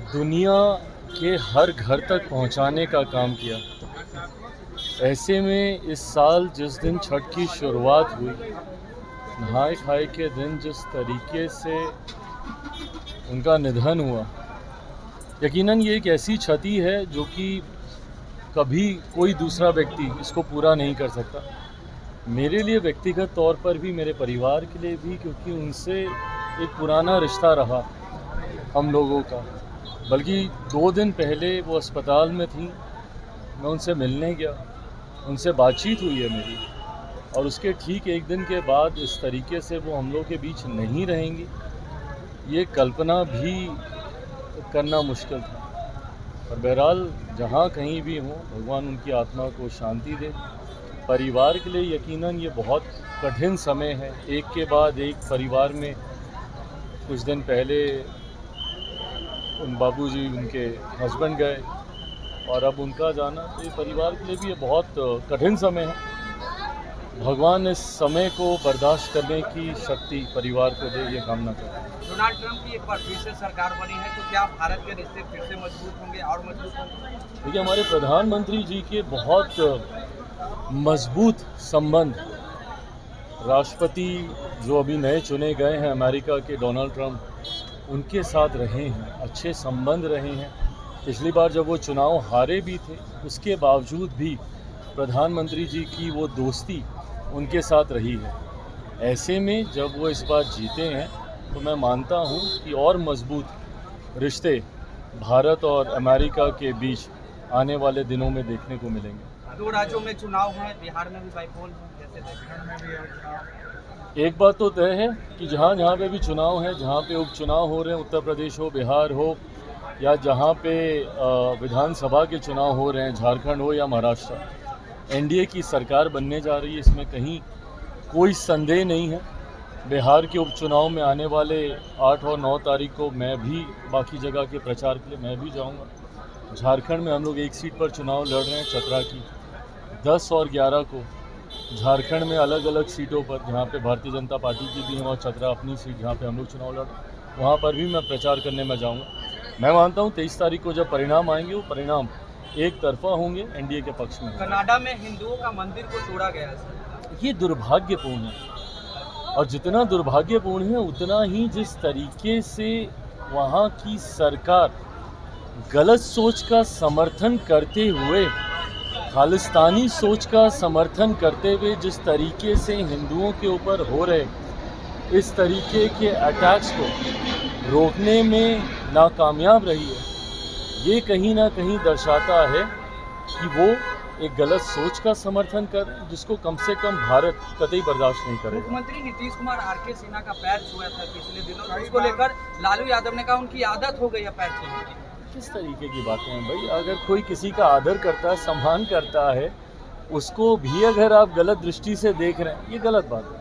दुनिया के हर घर तक पहुंचाने का काम किया। ऐसे में इस साल जिस दिन छठ की शुरुआत हुई, नहाए खाए के दिन जिस तरीके से उनका निधन हुआ, यकीनन ये एक ऐसी क्षति है जो कि कभी कोई दूसरा व्यक्ति इसको पूरा नहीं कर सकता। मेरे लिए व्यक्तिगत तौर पर भी, मेरे परिवार के लिए भी, क्योंकि उनसे एक पुराना रिश्ता रहा हम लोगों का। बल्कि 2 दिन पहले वो अस्पताल में थी, मैं उनसे मिलने गया, उनसे बातचीत हुई है मेरी, और उसके ठीक 1 दिन के बाद इस तरीके से वो हम लोग के बीच नहीं रहेंगी, ये कल्पना भी करना मुश्किल था। पर बहरहाल जहाँ कहीं भी हों, भगवान उनकी आत्मा को शांति दे। परिवार के लिए यकीनन ये बहुत कठिन समय है। एक के बाद एक परिवार में कुछ दिन पहले उन बाबूजी, उनके हस्बैंड गए, और अब उनका जाना, तो ये परिवार के लिए भी ये बहुत कठिन समय है। भगवान इस समय को बर्दाश्त करने की शक्ति परिवार को दे, ये कामना करते हैं। डोनाल्ड ट्रंप की एक बार फिर से सरकार बनी है, तो क्या भारत के रिश्ते फिर से मजबूत होंगे और मजबूत होंगे? देखिए, हमारे प्रधानमंत्री जी के बहुत मजबूत संबंध, राष्ट्रपति जो अभी नए चुने गए हैं अमेरिका के, डोनाल्ड ट्रंप, उनके साथ रहे हैं, अच्छे संबंध रहे हैं। पिछली बार जब वो चुनाव हारे भी थे, उसके बावजूद भी प्रधानमंत्री जी की वो दोस्ती उनके साथ रही है। ऐसे में जब वो इस बार जीते हैं, तो मैं मानता हूँ कि और मजबूत रिश्ते भारत और अमेरिका के बीच आने वाले दिनों में देखने को मिलेंगे। 2 राज्यों में चुनाव है, बिहार में भी बाईपोल है, जैसे झारखंड में भी है चुनाव। एक बात तो तय है कि जहाँ पे भी चुनाव है, जहाँ पे उपचुनाव हो रहे हैं, उत्तर प्रदेश हो, बिहार हो, या जहाँ पे विधानसभा के चुनाव हो रहे हैं, झारखंड हो या महाराष्ट्र, एनडीए की सरकार बनने जा रही है, इसमें कहीं कोई संदेह नहीं है। बिहार के उपचुनाव में आने वाले 8 और 9 तारीख को मैं भी बाकी जगह के प्रचार के लिए मैं भी जाऊंगा। झारखंड में हम लोग एक सीट पर चुनाव लड़ रहे हैं, चतरा की। 10 और 11 को झारखंड में अलग अलग सीटों पर, जहाँ पे भारतीय जनता पार्टी की भी है, और चतरा अपनी सीट जहाँ पे हम लोग चुनाव लड़ रहे हैं, वहाँ पर भी मैं प्रचार करने में जाऊँगा। मैं मानता हूँ 23 तारीख को जब परिणाम आएंगे, वो परिणाम एक तरफा होंगे, एनडीए के पक्ष में। कनाडा में हिंदुओं का मंदिर को तोड़ा गया है। ये दुर्भाग्यपूर्ण है, और जितना दुर्भाग्यपूर्ण है उतना ही जिस तरीके से वहाँ की सरकार गलत सोच का समर्थन करते हुए, खालिस्तानी सोच का समर्थन करते हुए जिस तरीके से हिंदुओं के ऊपर हो रहे इस तरीके के अटैक्स को रोकने में नाकामयाब रही है, ये कहीं ना कहीं दर्शाता है कि वो एक गलत सोच का समर्थन कर, जिसको कम से कम भारत कतई बर्दाश्त नहीं करेगा। मुख्यमंत्री नीतीश कुमार आरके सिन्हा का पैर छुआ था पिछले दिनों, उसको लेकर लालू यादव ने कहा उनकी आदत हो गई है पैर छूने की। किस तरीके की बातें हैं भाई? अगर कोई किसी का आदर करता है, सम्मान करता है, उसको भी अगर आप गलत दृष्टि से देख रहे हैं, ये गलत बात है।